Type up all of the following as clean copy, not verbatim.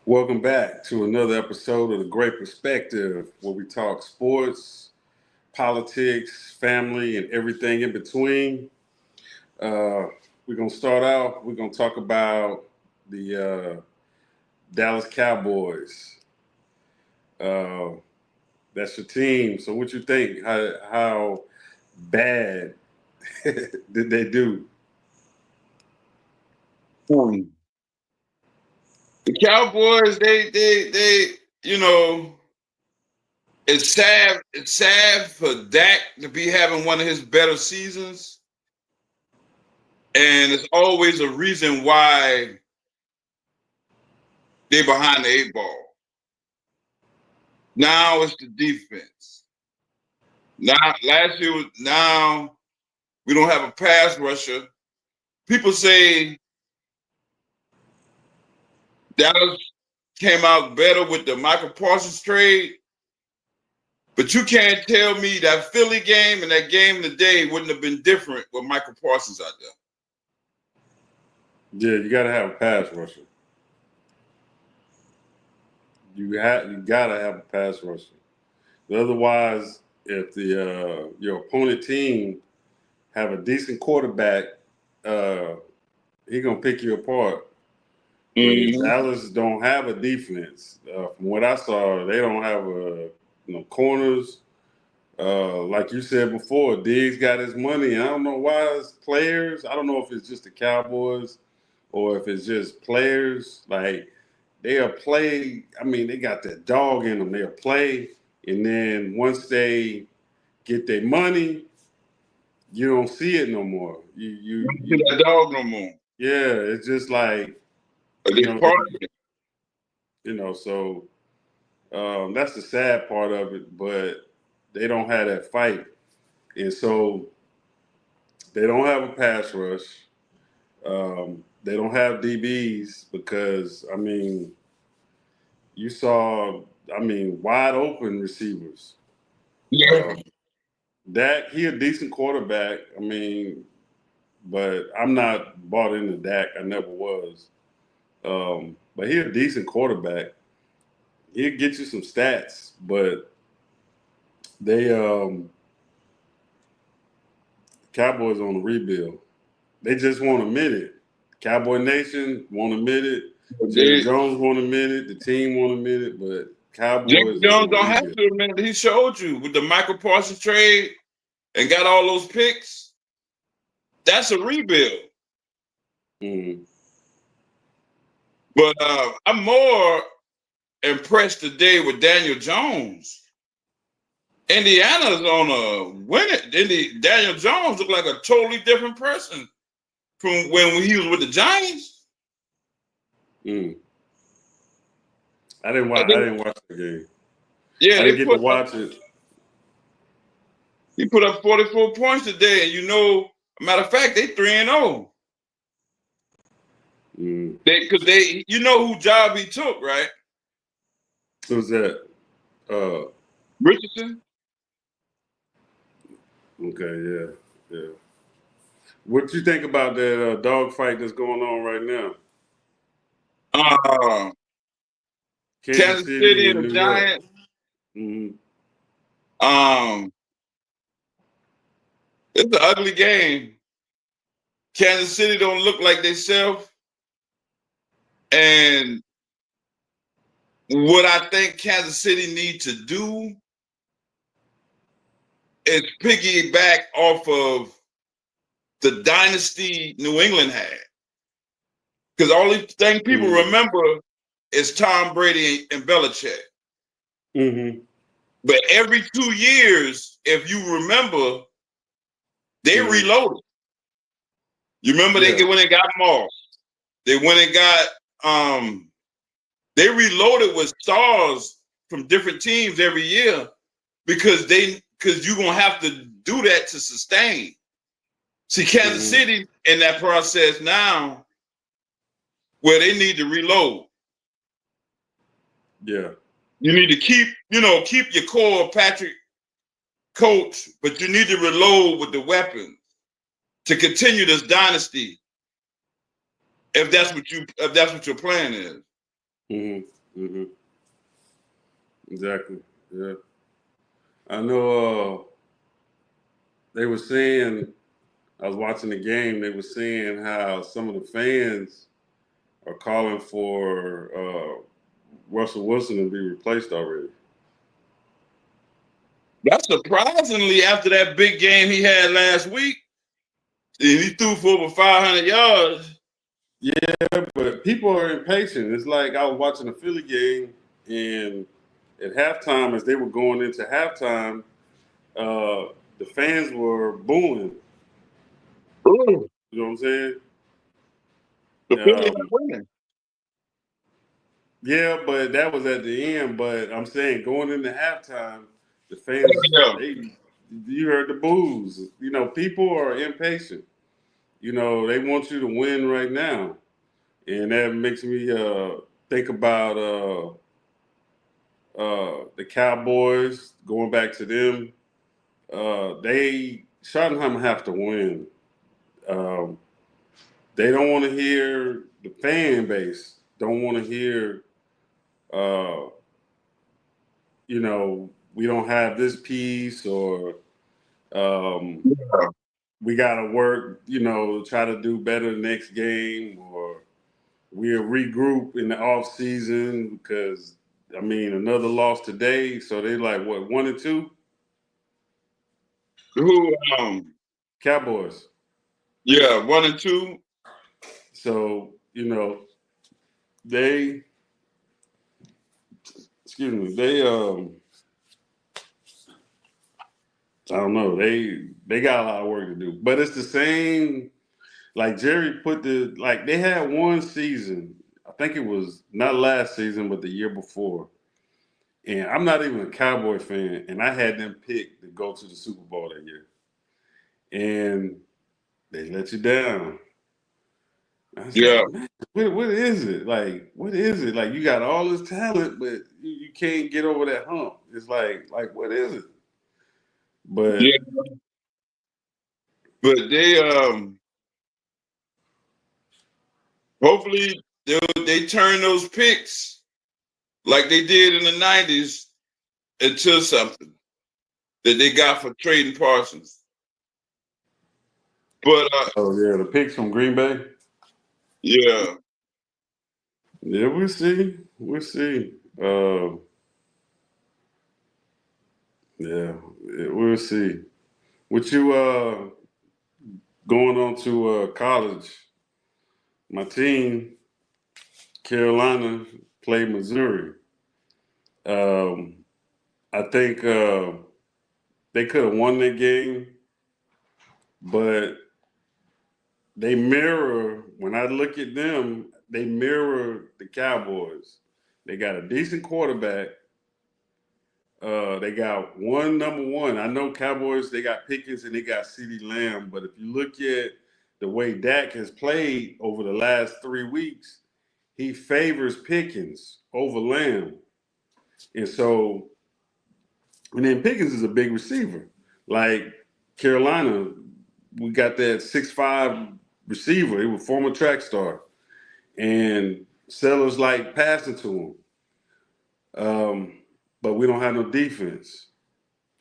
Welcome back to another episode of The Great Perspective, where we talk sports, politics, family, and everything in between. Uh, we're going to start out, we're going to talk about the Dallas Cowboys. Uh, that's your team. So, what you think? How bad did they do? The Cowboys, they, it's sad. It's sad for Dak to be having one of his better seasons, and it's always a reason why they're behind the eight ball. Now it's the defense. Now last year was now we don't have a pass rusher. People say Dallas came out better with the Michael Parsons trade. But you can't tell me that Philly game and that game today wouldn't have been different with Michael Parsons out there. Yeah, you got to have a pass rusher. You got to have a pass rusher. Otherwise, if the your opponent team have a decent quarterback, he gonna pick you apart. Mm-hmm. Dallas don't have a defense. From what I saw, they don't have corners. Like you said before, Diggs got his money. I don't know why his players. I don't know if it's just the Cowboys or if it's just players. Like they'll play. I mean, they got that dog in them. They'll play, and then once they get their money, you don't see it no more. You don't see that dog no more. Yeah, it's just like so that's the sad part of it. But they don't have that fight, and so they don't have a pass rush. They don't have DBs because you saw wide open receivers. Yeah. Dak, he a decent quarterback. But I'm not bought into Dak. I never was. But he a decent quarterback. He'll get you some stats, but they Cowboys on a rebuild. They just won't admit it. Cowboy Nation won't admit it. Jerry Jones won't admit it. The team won't admit it. But Cowboys. Jerry Jones don't have to admit it. He showed you with the Michael Parsons trade and got all those picks. That's a rebuild. Mm-hmm. But I'm more impressed today with Daniel Jones. Indiana's on a winning. Daniel Jones looked like a totally different person from when he was with the Giants. I didn't watch the game. Yeah, I didn't get to watch it. He put up 44 points today, and matter of fact, they 3-0. Because they who job he took, right? Who's that? Richardson. Okay, yeah. What you think about that dog fight that's going on right now? Kansas City and the Giants. Mm-hmm. It's an ugly game. Kansas City don't look like they self. And what I think Kansas City need to do is piggyback off of the dynasty New England had. Because the only thing people remember is Tom Brady and Belichick. Mm-hmm. But every 2 years, if you remember, they reloaded. You remember they went and got Moss. They went and got they reloaded with stars from different teams every year because you're gonna have to do that to sustain. See, Kansas City in that process now where they need to reload. Yeah. You need to keep your core Patrick coach, but you need to reload with the weapons to continue this dynasty. If that's what your plan is. Mm-hmm. Mm-hmm. Exactly. Yeah. I know they were saying, I was watching the game, they were saying how some of the fans are calling for Russell Wilson to be replaced already. That's surprisingly after that big game he had last week. He threw for over 500 yards. Yeah, but people are impatient. It's like I was watching a Philly game, and at halftime, as they were going into halftime, the fans were booing. Ooh. You know what I'm saying? The Phillies are winning. Yeah, but that was at the end. But I'm saying going into halftime, the fans, you heard the boos. You know, people are impatient. You know, they want you to win right now, and that makes me think about the Cowboys. Going back to them, they Schottenheimer have to win. Um, they don't want to hear the fan base. Don't want to hear. Uh, you know, we don't have this piece or we got to work, you know, try to do better next game or we'll regroup in the off season because, I mean, another loss today. So they like, what, 1-2? Who? Cowboys. Yeah, 1-2. So, you know, they, excuse me, they, I don't know, they got a lot of work to do, but it's the same. Like Jerry put like they had one season. I think it was not last season, but the year before. And I'm not even a Cowboy fan, and I had them picked to go to the Super Bowl that year. And they let you down. I was like, man, what is it? Like, what is it? Like, you got all this talent, but you can't get over that hump. It's like, what is it? But yeah, but they hopefully they turn those picks like they did in the 90s into something that they got for trading Parsons. But oh yeah, the picks from Green Bay. yeah, Yeah, we'll see. We'll see. Yeah, we'll see. With you going on to college, my team, Carolina, played Missouri. Um, I think they could have won that game, but they mirror, when I look at them, they mirror the Cowboys. They got a decent quarterback. They got one number one. I know Cowboys, they got Pickens and they got CeeDee Lamb, but if you look at the way Dak has played over the last 3 weeks, he favors Pickens over Lamb. And so, and then Pickens is a big receiver. Like Carolina, we got that 6'5" receiver. He was a former track star. And Sellers like passing to him. But we don't have no defense.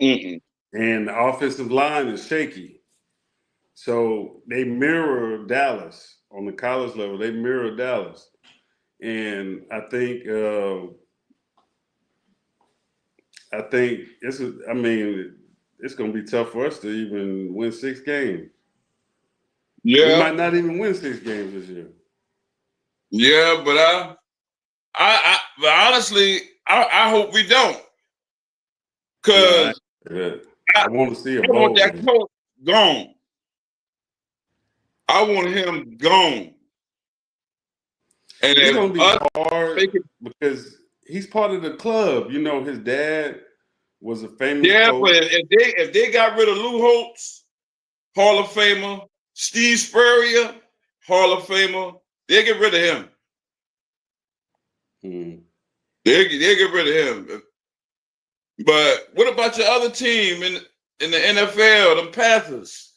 mm-mm. And the offensive line is shaky. So they mirror Dallas on the college level. They mirror Dallas. And I think I mean, it's going to be tough for us to even win 6 games. We Yeah, might not even win 6 games this year. yeah, but but honestly, I hope we don't, Yeah, because I want to see a I want bowl that game. coach gone. I want him gone. And It's if going to be us hard make it, because he's part of the club. You know, his dad was a famous yeah, but coach. if they got rid of Lou Holtz, Hall of Famer, Steve Spurrier, Hall of Famer, they get rid of him. Hmm. They get rid of him. But what about your other team in the NFL, the Panthers?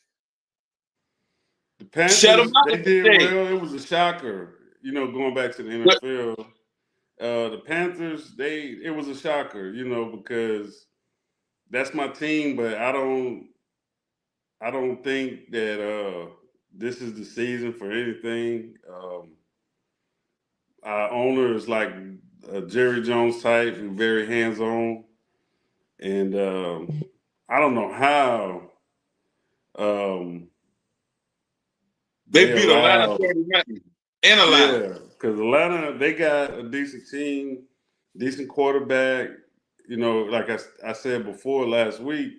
The Shut them Panthers, out they did today. well. It was a shocker, you know, going back to the But NFL. The Panthers, it was a shocker, because that's my team, but I don't think that this is the season for anything. Our owner is like a Jerry Jones type and very hands on, and I don't know how They they beat Atlanta allow. 30-0 in Atlanta. Yeah, because Atlanta, they got a decent team, decent quarterback. Like I said before last week,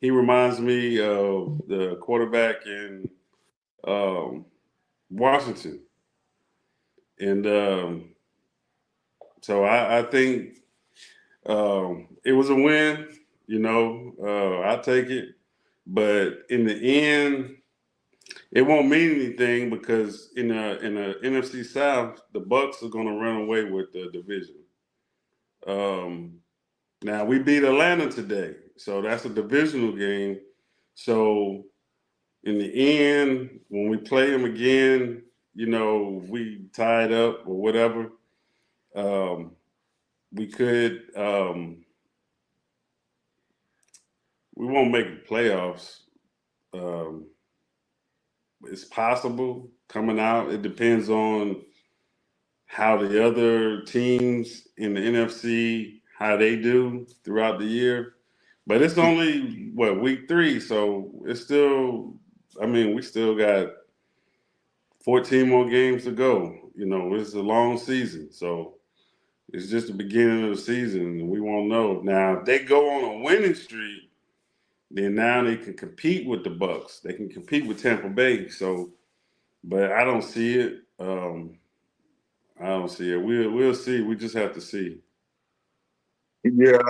he reminds me of the quarterback in um, Washington. And so I think it was a win. I'll take it. But in the end, it won't mean anything because in the NFC South, the Bucks are going to run away with the division. Um, Now we beat Atlanta today, so that's a divisional game. So in the end, when we play them again, we tied up or whatever, um, we could we won't make the playoffs. Um, it's possible coming out. It depends on how the other teams in the NFC how they do throughout the year. But it's only week 3, so it's still. I mean, we still got 14 more games to go. It's a long season, so it's just the beginning of the season, and we won't know. Now, if they go on a winning streak, then now they can compete with the Bucks. They can compete with Tampa Bay. So, but I don't see it. I don't see it. We'll see. We just have to see. Yeah.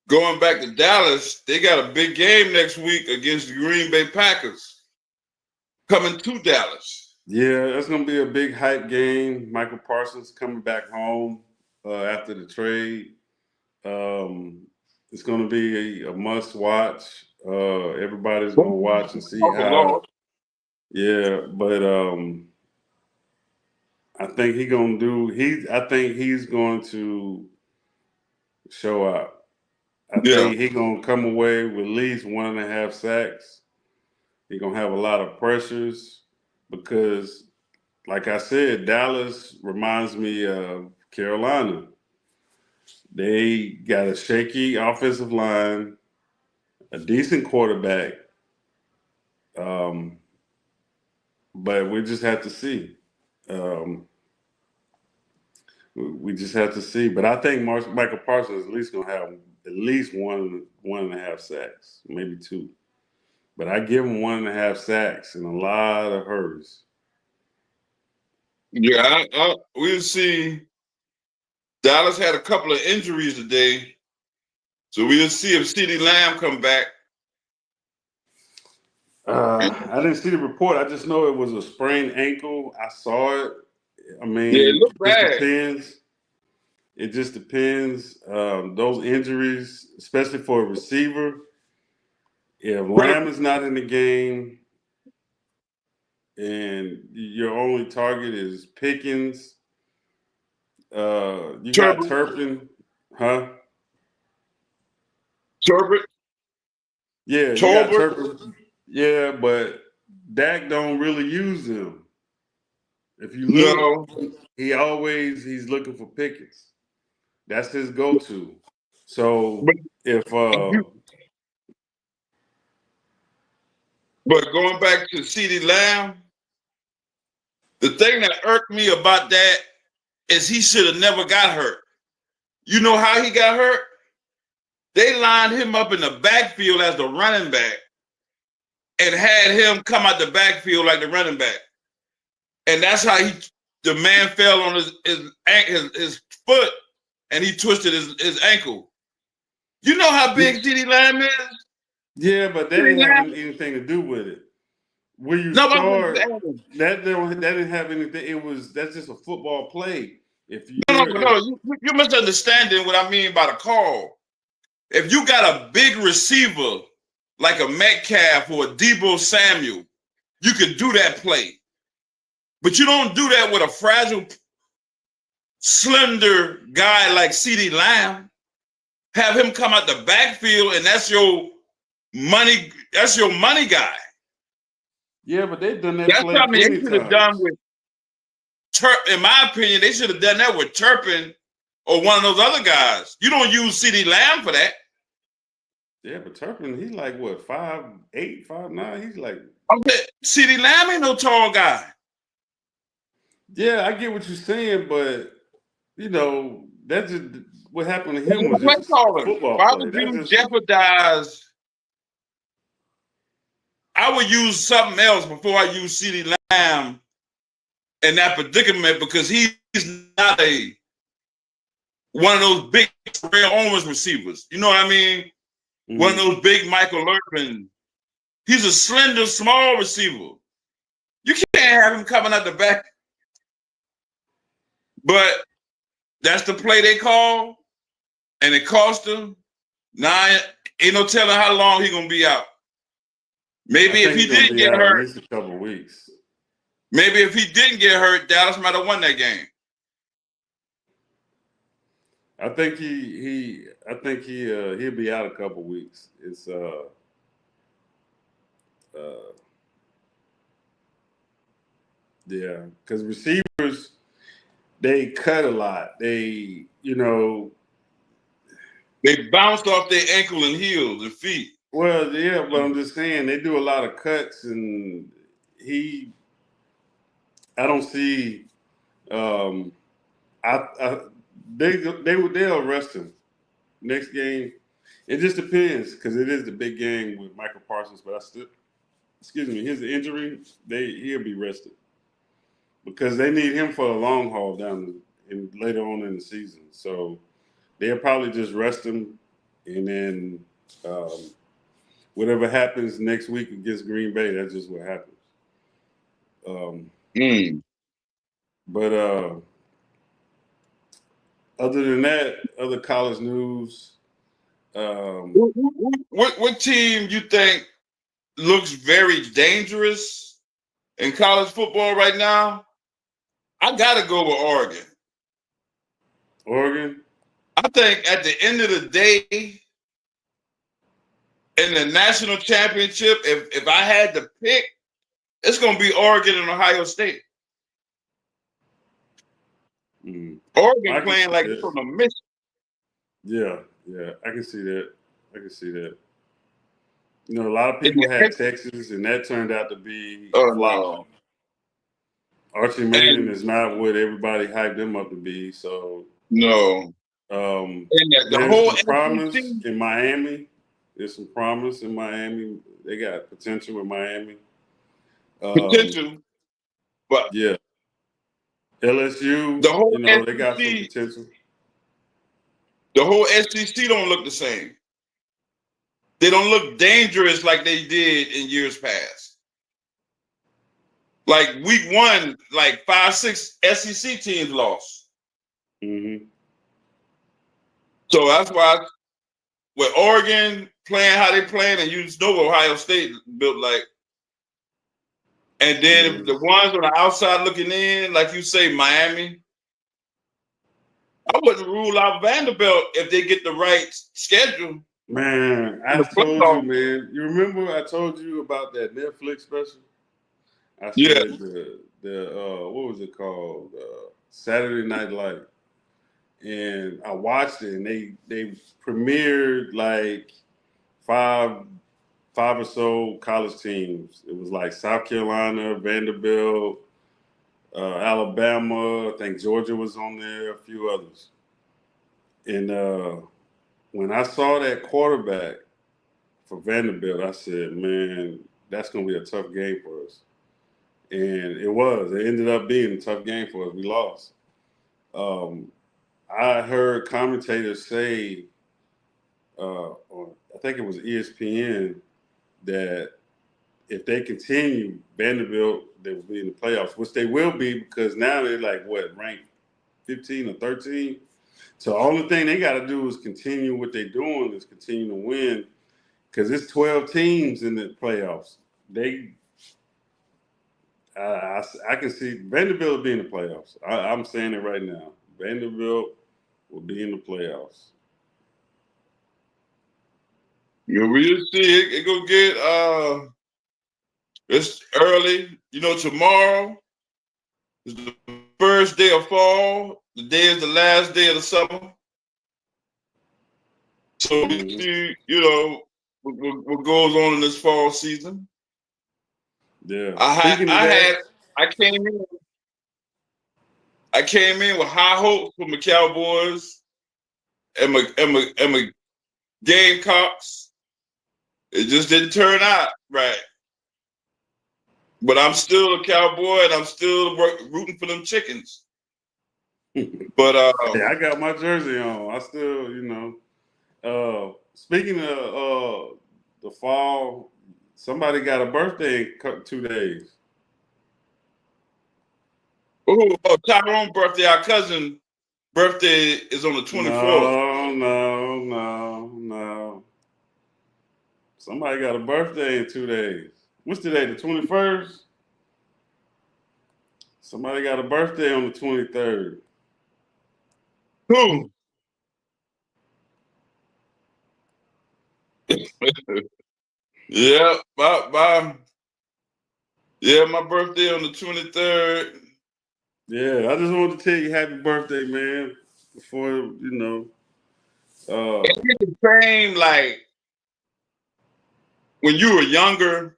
Going back to Dallas, they got a big game next week against the Green Bay Packers. Coming to Dallas. Yeah, that's going to be a big hype game. Michael Parsons coming back home after the trade. It's going to be a must watch. Everybody's going to watch and see how. Yeah, but I think he's going to do. I think he's going to show out. I think he's going to come away with at least 1.5 sacks. He's going to have a lot of pressures because, like I said, Dallas reminds me of Carolina. They got a shaky offensive line, a decent quarterback, but we just have to see. We just have to see. But I think Michael Parsons is at least going to have at least 1.5 sacks, maybe 2. But I give him 1.5 sacks and a lot of hurries. Yeah, we'll see. Dallas had a couple of injuries today, so we'll see if CeeDee Lamb come back. I didn't see the report. I just know it was a sprained ankle. I saw it. I mean, it looked bad. Depends. It just depends. Those injuries, especially for a receiver, if Lamb is not in the game and your only target is Pickens, you got Turpin, huh? Turbot? Yeah, you got Turpin. Yeah, but Dak don't really use him. If you look, he's looking for Pickens. That's his go-to. So but going back to CeeDee Lamb, the thing that irked me about that is he should have never got hurt. You know how he got hurt? They lined him up in the backfield as the running back and had him come out the backfield like the running back. And that's how the man fell on his foot and he twisted his ankle. You know how big CeeDee Lamb is? Yeah, but that didn't have anything to do with it. Where you start, that didn't have anything. That's just a football play. You're misunderstanding what I mean by the call. If you got a big receiver like a Metcalf or a Deebo Samuel, you could do that play. But you don't do that with a fragile slender guy like CeeDee Lamb, have him come out the backfield, and that's your money guy. Yeah, but they've done that That's play something they plenty should have times. done with in my opinion, they should have done that with Turpin or one of those other guys. You don't use CeeDee Lamb for that. Yeah, but Turpin, he's like what, 5'8", 5'9"? He's like, okay, CeeDee Lamb ain't no tall guy. Yeah, I get what you're saying, but you know, that's just what happened to him was just a football Why play. would That's you just jeopardize? I would use something else before I use CeeDee Lamb in that predicament because he's not one of those big Terrell Owens receivers. You know what I mean? Mm-hmm. One of those big Michael Irvin. He's a slender, small receiver. You can't have him coming out the back. But that's the play they call, and it cost him. Now ain't no telling how long he's gonna be out. Maybe if he didn't get hurt, at least a couple of weeks. Maybe if he didn't get hurt, Dallas might have won that game. I think he'll be out a couple of weeks. It's yeah, because receivers, they cut a lot. They, you know, they bounced off their ankle and heels and feet. Well, yeah, but I'm just saying they do a lot of cuts, and I don't see. They'll arrest him next game. It just depends because it is the big game with Michael Parsons. But his injury, he'll be rested because they need him for a long haul later on in the season. So they'll probably just rest him, and then whatever happens next week against Green Bay, that's just what happens. But other than that, other college news. What team you think looks very dangerous in college football right now? I gotta go with Oregon. Oregon? I think at the end of the day, in the national championship, if I had to pick, it's gonna be Oregon and Ohio State. Oregon playing like it's on a mission. Yeah, I can see that. You know, a lot of people had Texas, and that turned out to be a flop. No. Archie Manning is not what everybody hyped him up to be. So no. The whole promise in Miami. There's some promise in Miami. They got potential in Miami. Potential, but yeah. LSU, they got some potential. The whole SEC don't look the same. They don't look dangerous like they did in years past. Like week 1, like 5, 6 SEC teams lost. Mm-hmm. So that's why with Oregon playing how they playing, and you know what Ohio State built like. And then the ones on the outside looking in, like you say, Miami. I wouldn't rule out Vanderbilt if they get the right schedule. Man, I told you, man. You remember I told you about that Netflix special? I said the what was it called? Saturday Night Live. And I watched it, and they premiered like five or so college teams. It was like South Carolina, Vanderbilt, Alabama. I think Georgia was on there, a few others. And when I saw that quarterback for Vanderbilt, I said, man, that's going to be a tough game for us. And it was. It ended up being a tough game for us. We lost. I heard commentators say, I think it was ESPN, that if they continue, Vanderbilt, they will be in the playoffs, which they will be because now they're like, ranked 15 or 13? So the only thing they got to do is continue what they're doing, is continue to win, because it's 12 teams in the playoffs. I can see Vanderbilt being in the playoffs. I'm saying it right now. Vanderbilt will be in the playoffs. Yeah, we'll see. It gonna get it's early. Tomorrow is the first day of fall. The day is the last day of the summer. So we see, what goes on in this fall season. Yeah. I came in with high hopes for my Cowboys and my Gamecocks. It just didn't turn out right. But I'm still a Cowboy and I'm still rooting for them chickens. But I got my jersey on. I still, speaking of the fall, somebody got a birthday in 2 days. Tyrone's birthday, our cousin birthday is on the 24th. No. Somebody got a birthday in 2 days. What's today, the 21st? Somebody got a birthday on the 23rd. Who? Yeah, my birthday on the 23rd. Yeah, I just wanted to tell you happy birthday, man. Before, It's the same, like, when you were younger,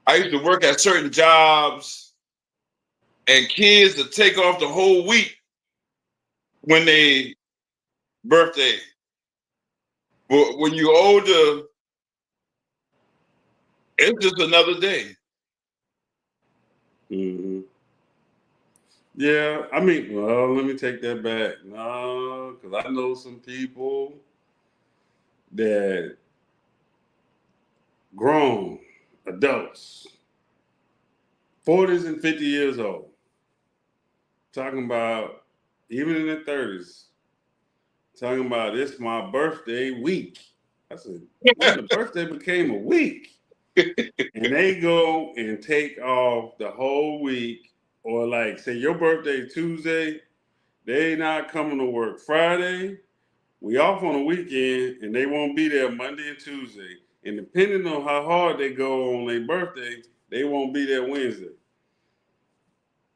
I used to work at certain jobs, and kids would take off the whole week when they birthday. But when you're older, it's just another day. Mm-hmm. Yeah, let me take that back. No, because I know some people that grown adults, 40s and 50 years old, talking about even in their 30s, talking about it's my birthday week. I said, when the birthday became a week. And they go and take off the whole week, or like say your birthday Tuesday, they not coming to work Friday. We off on a weekend, and they won't be there Monday and Tuesday. And depending on how hard they go on their birthday, they won't be there Wednesday.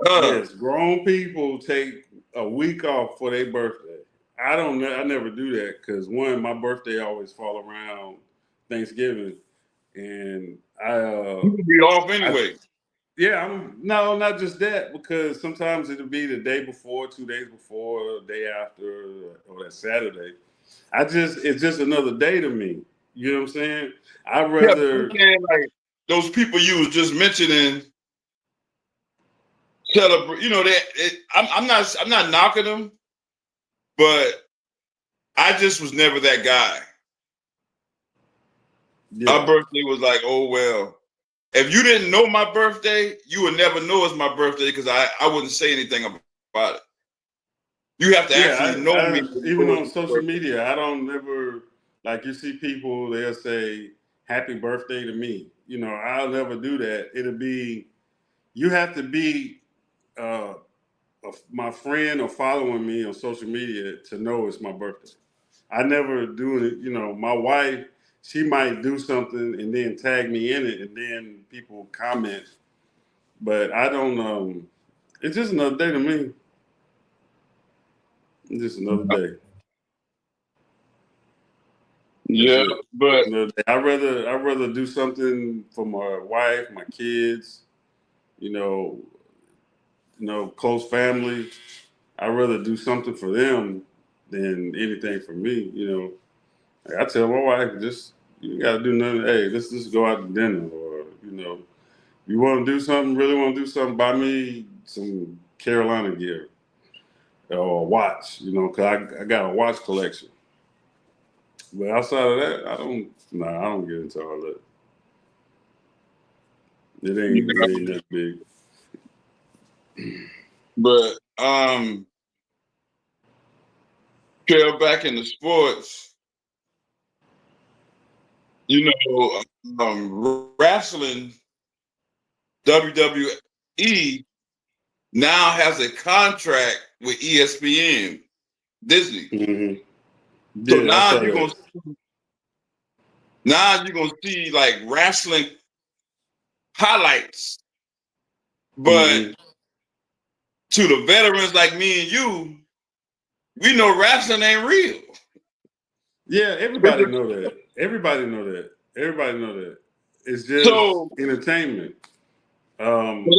Yes, grown people take a week off for their birthday. I never do that because one, my birthday always fall around Thanksgiving, and You can be off anyway. No, not just that, because sometimes it'll be the day before, 2 days before, day after, or that Saturday. It's just another day to me. You know what I'm saying? I'd rather. Yeah, like those people you was just mentioning celebrate. I'm not knocking them, but I just was never that guy. Yeah. My birthday was like, oh well. If you didn't know my birthday, you would never know it's my birthday because I wouldn't say anything about it. You have to actually know me. Even on social media, I don't never, like, you see people, they'll say happy birthday to me. I'll never do that. It'll be, you have to be my friend or following me on social media to know it's my birthday. I never do it. My wife, she might do something and then tag me in it, and then people comment. But I don't. It's just another day to me. It's just another day. Yeah, but I'd rather do something for my wife, my kids. Close family. I'd rather do something for them than anything for me. I tell my wife, just you got to do nothing. Hey, let's just go out to dinner, or you want to do something, really want to do something, buy me some Carolina gear or a watch. Because I got a watch collection. But outside of that, I don't get into all that. It ain't that big. But trail back into sports. Wrestling, WWE now has a contract with ESPN, Disney. Mm-hmm. So Yeah, I saw that. Now you're gonna see like wrestling highlights, but Mm-hmm. to the veterans like me and you, we know wrestling ain't real. Yeah, everybody know that. Everybody know that. Everybody know that. It's just So entertainment.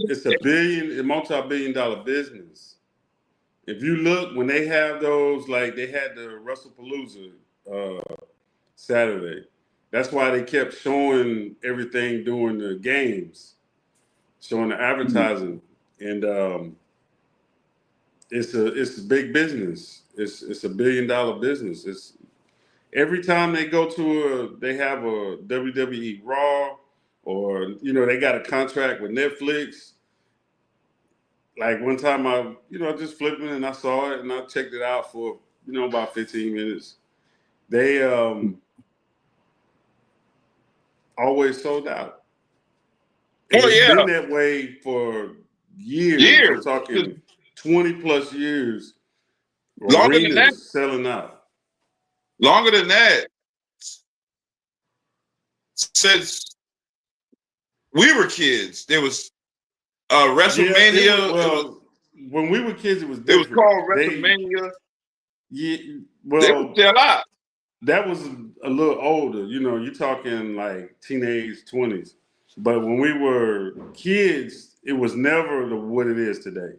It's a multi-billion-dollar business. If you look, when they have those, like they had the WrestlePalooza Saturday. That's why they kept showing everything during the games, showing the advertising, and it's a big business. It's $1 billion business. It's every time they go to they have a WWE Raw, or they got a contract with Netflix. Like one time I just flipping and I saw it and I checked it out for about 15 minutes. They always sold out, and oh it's yeah, been that way for years. I'm years. talking 20 plus years. Longer than that. Arenas selling out. Longer than that. Since we were kids, there was Yeah, WrestleMania. when we were kids, it was It was different. called WrestleMania. Yeah, They would sell out. that was a little older. You're talking like teenage 20s. But when we were kids, it was never what it is today.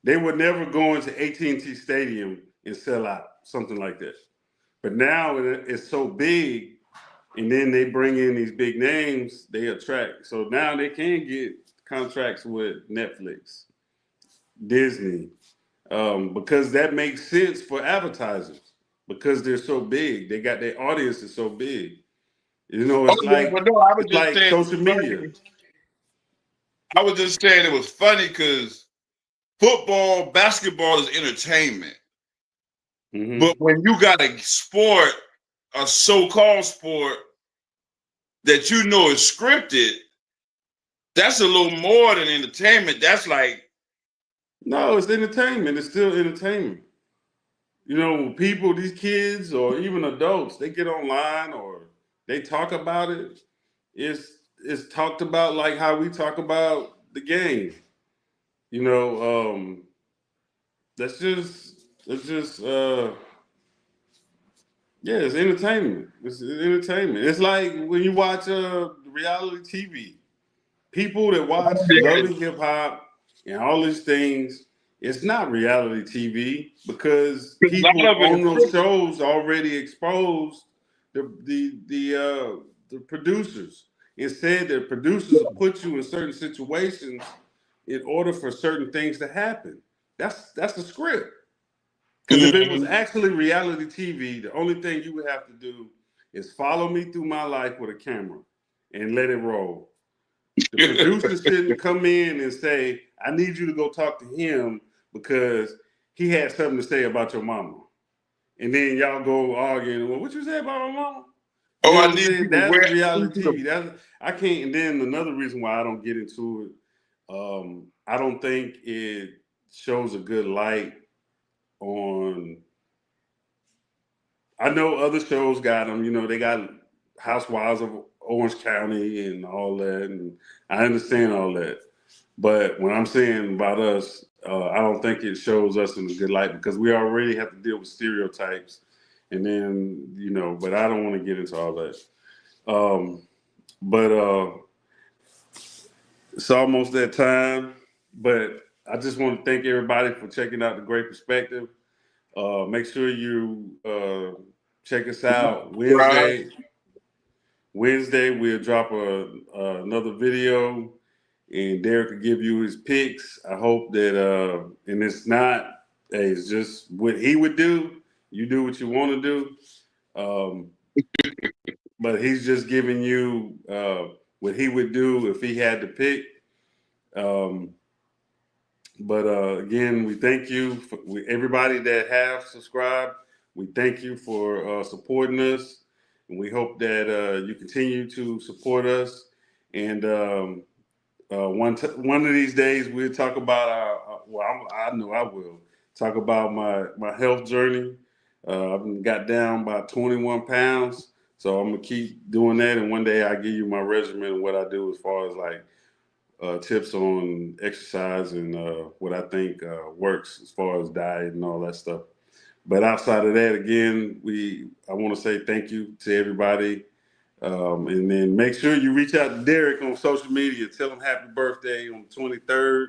They would never go into AT&T Stadium and sell out, something like that. But now it's so big, and then they bring in these big names, they attract. So now they can get contracts with Netflix, Disney, because that makes sense for advertisers because they're so big. They got their audience is so big. Oh yeah, but no, I was it's just like saying. social media. I was just saying it was funny because football, basketball is entertainment. Mm-hmm. But when you got a sport, a so-called sport that is scripted, that's a little more than entertainment. That's like No, it's entertainment. It's still entertainment. People, these kids or even adults, they get online or they talk about it. It's talked about like how we talk about the game. You know, that's just yeah, it's entertainment. It's entertainment. It's like when you watch reality TV. People that watch Love and Hip Hop and all these things, it's not reality TV because a lot people of it on is those scripted. shows already exposed the producers and said that producers will put you in certain situations in order for certain things to happen. That's the script. Because if it was Mhm. actually reality TV, the only thing you would have to do is follow me through my life with a camera and let it roll. The producer shouldn't come in and say, I need you to go talk to him because he had something to say about your mama. And then y'all go arguing, well, what you say about my mama? You Oh, know I what I'm need you saying? to That's wear. I need reality you to. TV. I can't. And then another reason why I don't get into it, I don't think it shows a good light on. I know other shows got them. They got Housewives of Orange County and all that, and I understand all that. But when I'm saying about us, I don't think it shows us in a good light because we already have to deal with stereotypes, and then But I don't want to get into all that. But it's almost that time. But I just want to thank everybody for checking out the Great Perspective. Make sure you check us out Right. Wednesday. Wednesday we'll drop another video and Derek will give you his picks. I hope that and it's not hey, it's just what he would do. You do what you want to do. Um, but he's just giving you what he would do if he had to pick. Um, but again, we thank you for everybody that have subscribed. We thank you for supporting us, and we hope that you continue to support us. And one of these days we'll talk about I know I will talk about my health journey. I've got down about 21 pounds, so I'm gonna keep doing that. And one day I give you my regimen and what I do as far as like tips on exercise and what I think works as far as diet and all that stuff. But outside of that, again, I want to say thank you to everybody. And then make sure you reach out to Derek on social media. Tell him happy birthday on the 23rd,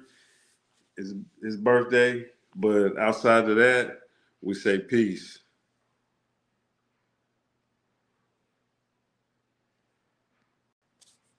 his birthday. But outside of that, we say peace.